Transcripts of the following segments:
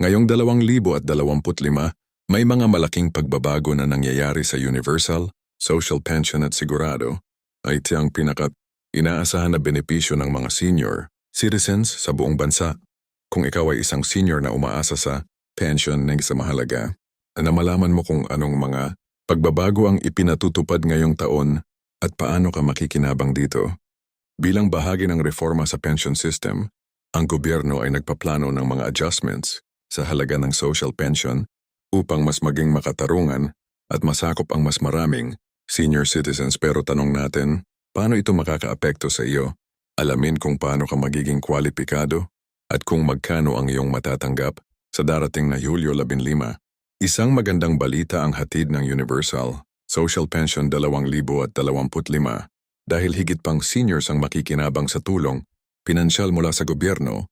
Ngayong 2025, may mga malaking pagbabago na nangyayari sa Universal, Social Pension at Sigurado ay tiyang inaasahan na benepisyo ng mga senior citizens sa buong bansa. Kung ikaw ay isang senior na umaasa sa pension na sa mahalaga, na malaman mo kung anong mga pagbabago ang ipinatutupad ngayong taon at paano ka makikinabang dito. Bilang bahagi ng reforma sa pension system, ang gobyerno ay nagpaplano ng mga adjustments sa halaga ng social pension upang mas maging makatarungan at masakop ang mas maraming senior citizens. Pero tanong natin, paano ito makakaapekto sa iyo? Alamin kung paano ka magiging kwalipikado at kung magkano ang iyong matatanggap sa darating na Hulyo 15. Isang magandang balita ang hatid ng Universal Social Pension 2025 dahil higit pang seniors ang makikinabang sa tulong pinansyal mula sa gobyerno,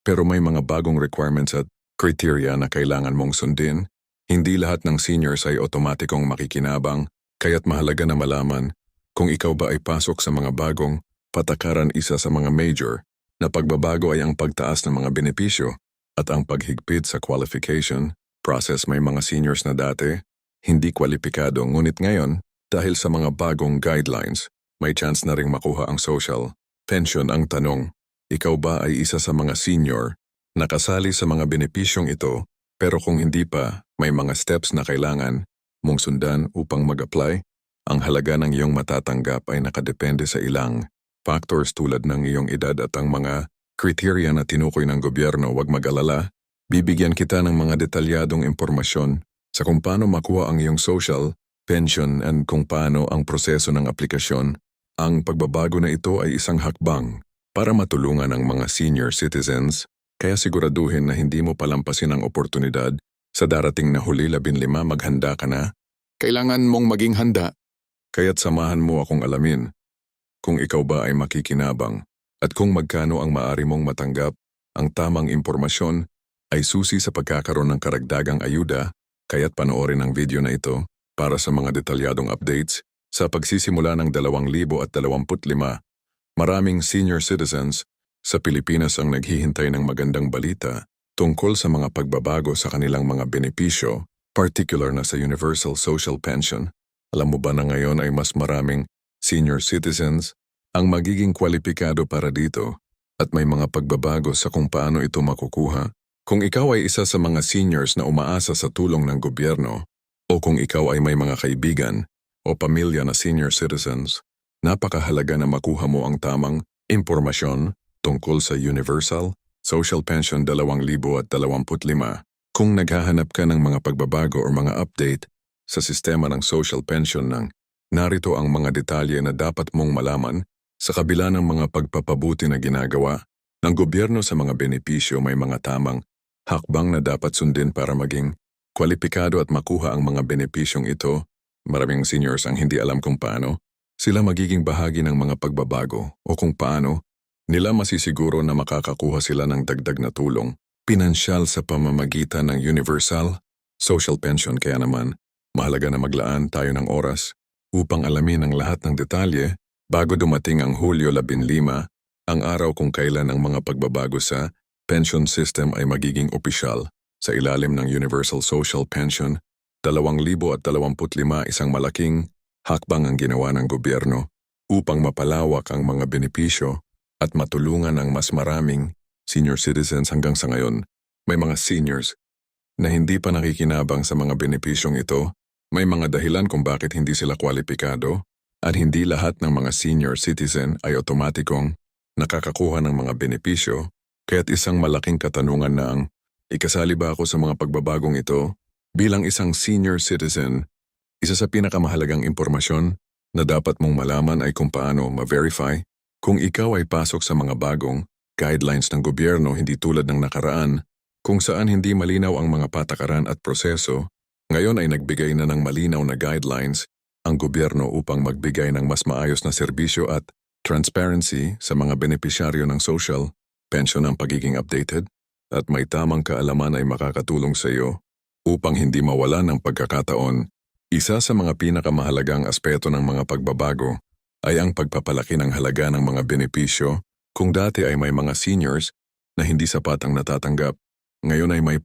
pero may mga bagong requirements at criteria na kailangan mong sundin. Hindi lahat ng seniors ay otomatikong makikinabang, kaya't mahalaga na malaman kung ikaw ba ay pasok sa mga bagong patakaran. Isa sa mga major na pagbabago ay ang pagtaas ng mga benepisyo at ang paghigpit sa qualification process. May mga seniors na dati hindi kwalipikado, ngunit ngayon dahil sa mga bagong guidelines, may chance na ring makuha ang social pension. Ang tanong, ikaw ba ay isa sa mga senior na kasali sa mga benepisyong ito, pero kung hindi pa, may mga steps na kailangan mong sundan upang mag-apply? Ang halaga ng iyong matatanggap ay nakadepende sa ilang factors tulad ng iyong edad at ang mga kriteria na tinukoy ng gobyerno. Huwag mag-alala, bibigyan kita ng mga detalyadong impormasyon sa kung paano makuha ang iyong social pension and kung paano ang proseso ng aplikasyon. Ang pagbabago na ito ay isang hakbang para matulungan ang mga senior citizens, kaya siguraduhin na hindi mo palampasin ang oportunidad sa darating na Hulyo 15. Maghanda ka na. Kailangan mong maging handa. Kaya't samahan mo akong alamin kung ikaw ba ay makikinabang at kung magkano ang maaari mong matanggap. Ang tamang impormasyon ay susi sa pagkakaroon ng karagdagang ayuda, kaya't panoorin ang video na ito para sa mga detalyadong updates. Sa pagsisimula ng 2025, maraming senior citizens sa Pilipinas ang naghihintay ng magandang balita tungkol sa mga pagbabago sa kanilang mga benepisyo, particular na sa Universal Social Pension. Alam mo ba na ngayon ay mas maraming senior citizens ang magiging kwalipikado para dito at may mga pagbabago sa kung paano ito makukuha? Kung ikaw ay isa sa mga seniors na umaasa sa tulong ng gobyerno o kung ikaw ay may mga kaibigan o pamilya na senior citizens, napakahalaga na makuha mo ang tamang impormasyon tungkol sa Universal Social Pension 2025. Kung naghahanap ka ng mga pagbabago o mga update sa sistema ng social pension narito ang mga detalye na dapat mong malaman. Sa kabila ng mga pagpapabuti na ginagawa ng gobyerno sa mga benepisyo, may mga tamang hakbang na dapat sundin para maging kwalipikado at makuha ang mga benepisyong ito. Maraming seniors ang hindi alam kung paano sila magiging bahagi ng mga pagbabago o kung paano nila masisiguro na makakakuha sila ng dagdag na tulong pinansyal sa pamamagitan ng Universal Social Pension. Kaya naman, mahalaga na maglaan tayo ng oras upang alamin ang lahat ng detalye bago dumating ang Hulyo 15, ang araw kung kailan ang mga pagbabago sa pension system ay magiging opisyal. Sa ilalim ng Universal Social Pension 2025, isang malaking hakbang ang ginawa ng gobyerno upang mapalawak ang mga benepisyo at matulungan ang mas maraming senior citizens. Hanggang sa ngayon, may mga seniors na hindi pa nakikinabang sa mga benepisyong ito. May mga dahilan kung bakit hindi sila kwalipikado at hindi lahat ng mga senior citizen ay otomatikong nakakakuha ng mga benepisyo. Kaya't isang malaking katanungan na ang ikasali ba ako sa mga pagbabagong ito? Bilang isang senior citizen, isa sa pinakamahalagang impormasyon na dapat mong malaman ay kung paano ma-verify kung ikaw ay pasok sa mga bagong guidelines ng gobyerno, hindi tulad ng nakaraan kung saan hindi malinaw ang mga patakaran at proseso. Ngayon ay nagbigay na ng malinaw na guidelines ang gobyerno upang magbigay ng mas maayos na serbisyo at transparency sa mga benepisyaryo ng social pension. Ang pagiging updated at may tamang kaalaman ay makakatulong sa iyo upang hindi mawalan ng pagkakataon. Isa sa mga pinakamahalagang aspeto ng mga pagbabago ay ang pagpapalaki ng halaga ng mga benepisyo. Kung dati ay may mga seniors na hindi sapat ang natatanggap, Ngayon ay may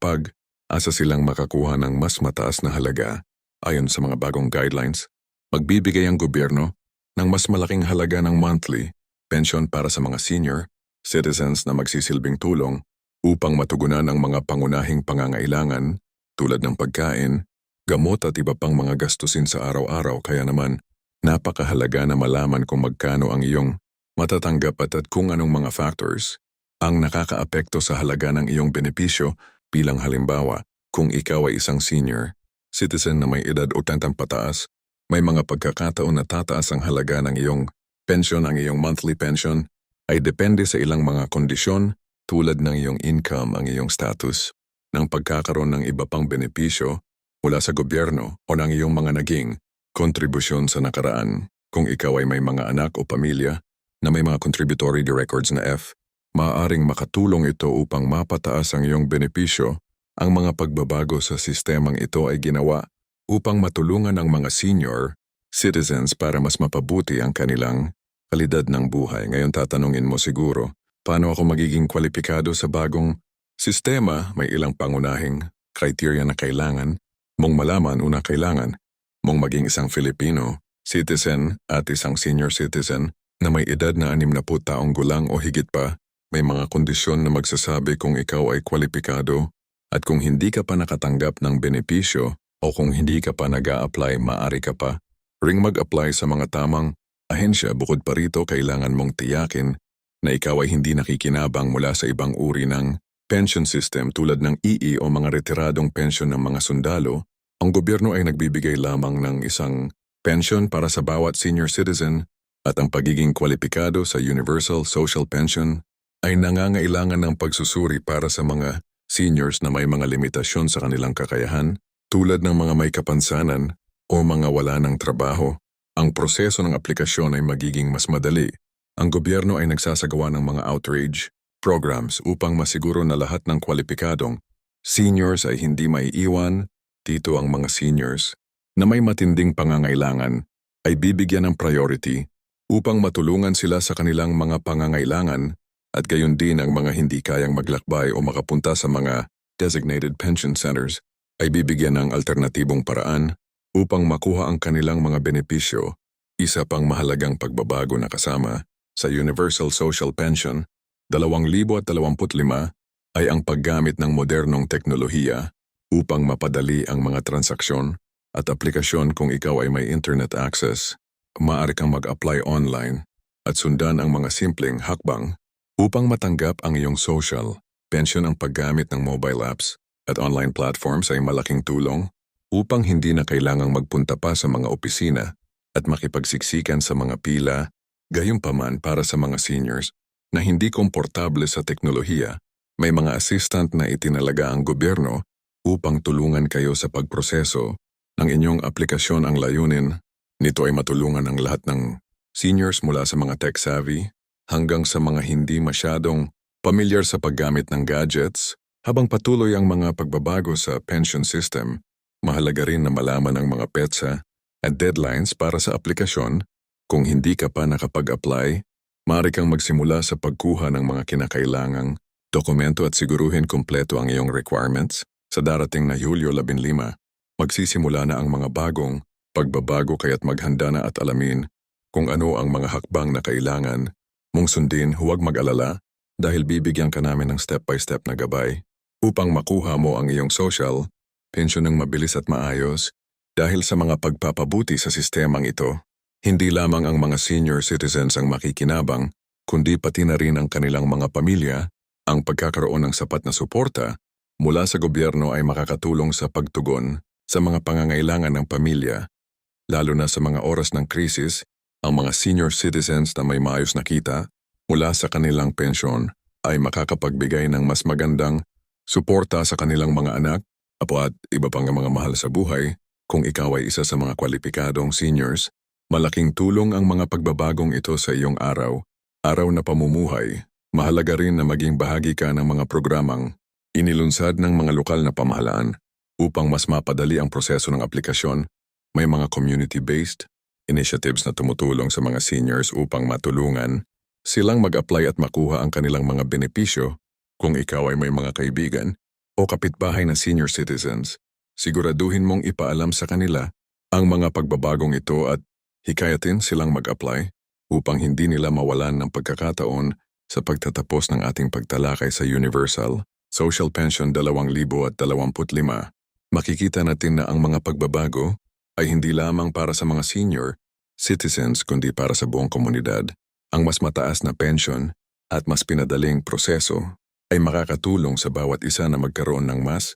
asa silang makakuha ng mas mataas na halaga. Ayon sa mga bagong guidelines, magbibigay ang gobyerno ng mas malaking halaga ng monthly pension para sa mga senior citizens na magsisilbing tulong upang matugunan ang mga pangunahing pangangailangan tulad ng pagkain, gamot at iba pang mga gastusin sa araw-araw. Kaya naman, napakahalaga na malaman kung magkano ang iyong matatanggap at kung anong mga factors ang nakakaapekto sa halaga ng iyong benepisyo. Bilang halimbawa, kung ikaw ay isang senior citizen na may edad 80 pataas, may mga pagkakataon na tataas ang halaga ng iyong pension. Ang iyong monthly pension ay depende sa ilang mga kondisyon tulad ng iyong income, ang iyong status, ng pagkakaroon ng iba pang benepisyo mula sa gobyerno o ng iyong mga naging kontribusyon sa nakaraan. Kung ikaw ay may mga anak o pamilya na may mga contributory records na F, maaaring makatulong ito upang mapataas ang iyong benepisyo. Ang mga pagbabago sa sistemang ito ay ginawa upang matulungan ang mga senior citizens para mas mapabuti ang kanilang kalidad ng buhay. Ngayon tatanungin mo siguro, paano ako magiging kwalipikado sa bagong sistema? May ilang pangunahing criteria na kailangan mong malaman. Una, kailangan mong maging isang Filipino citizen at isang senior citizen na may edad na 60 taong gulang o higit pa. May mga kondisyon na magsasabi kung ikaw ay kwalipikado at kung hindi ka pa nakatanggap ng benepisyo o kung hindi ka pa nag-a-apply, maaari ka pa ring mag-apply sa mga tamang ahensya. Bukod pa rito, kailangan mong tiyakin na ikaw ay hindi nakikinabang mula sa ibang uri ng pension system tulad ng EE o mga retiradong pension ng mga sundalo. Ang gobyerno ay nagbibigay lamang ng isang pension para sa bawat senior citizen at ang pagiging kwalipikado sa Universal Social Pension ay nangangailangan ng pagsusuri para sa mga seniors na may mga limitasyon sa kanilang kakayahan tulad ng mga may kapansanan o mga wala ng trabaho. Ang proseso ng aplikasyon ay magiging mas madali. Ang gobyerno ay nagsasagawa ng mga outreach programs upang masiguro na lahat ng kwalipikadong seniors ay hindi maiiwan. Dito ang mga seniors na may matinding pangangailangan ay bibigyan ng priority upang matulungan sila sa kanilang mga pangangailangan. At gayon din ang mga hindi kayang maglakbay o makapunta sa mga designated pension centers ay bibigyan ng alternatibong paraan upang makuha ang kanilang mga benepisyo. Isa pang mahalagang pagbabago na kasama sa Universal Social Pension 2025 ay ang paggamit ng modernong teknolohiya upang mapadali ang mga transaksyon at aplikasyon. Kung ikaw ay may internet access, maaari kang mag-apply online at sundan ang mga simpleng hakbang upang matanggap ang iyong social pension. Ang paggamit ng mobile apps at online platforms ay malaking tulong upang hindi na kailangang magpunta pa sa mga opisina at makipagsiksikan sa mga pila. Gayunpaman, para sa mga seniors na hindi komportable sa teknolohiya, may mga assistant na itinalaga ang gobyerno upang tulungan kayo sa pagproseso ng inyong aplikasyon. Ang layunin nito ay matulungan ang lahat ng seniors mula sa mga tech-savvy hanggang sa mga hindi masyadong pamilyar sa paggamit ng gadgets. Habang patuloy ang mga pagbabago sa pension system, mahalaga rin na malaman ang mga petsa at deadlines para sa aplikasyon. Kung hindi ka pa nakapag-apply, maaari kang magsimula sa pagkuha ng mga kinakailangang dokumento at siguruhin kumpleto ang iyong requirements. Sa darating na Hulyo 15, magsisimula na ang mga bagong pagbabago, kaya't maghanda na at alamin kung ano ang mga hakbang na kailangan mong sundin. Huwag mag-alala dahil bibigyan ka namin ng step-by-step na gabay upang makuha mo ang iyong social pension ng mabilis at maayos. Dahil sa mga pagpapabuti sa sistemang ito, hindi lamang ang mga senior citizens ang makikinabang, kundi pati na rin ang kanilang mga pamilya. Ang pagkakaroon ng sapat na suporta mula sa gobyerno ay makakatulong sa pagtugon sa mga pangangailangan ng pamilya, lalo na sa mga oras ng krisis. Ang mga senior citizens na may maayos na kita mula sa kanilang pensyon ay makakapagbigay ng mas magandang suporta sa kanilang mga anak, apo at iba pang mga mahal sa buhay. Kung ikaw ay isa sa mga kwalipikadong seniors, malaking tulong ang mga pagbabagong ito sa iyong araw na pamumuhay. Mahalaga rin na maging bahagi ka ng mga programang inilunsad ng mga lokal na pamahalaan upang mas mapadali ang proseso ng aplikasyon. May mga community-based initiatives na tumutulong sa mga seniors upang matulungan silang mag-apply at makuha ang kanilang mga benepisyo. Kung ikaw ay may mga kaibigan o kapitbahay na senior citizens, siguraduhin mong ipaalam sa kanila ang mga pagbabagong ito at hikayatin silang mag-apply upang hindi nila mawalan ng pagkakataon sa pagtatapos ng ating pagtalakay sa Universal Social Pension 2025. Makikita natin na ang mga pagbabago ay hindi lamang para sa mga senior citizens kundi para sa buong komunidad. Ang mas mataas na pension at mas pinadaling proseso ay makakatulong sa bawat isa na magkaroon ng mas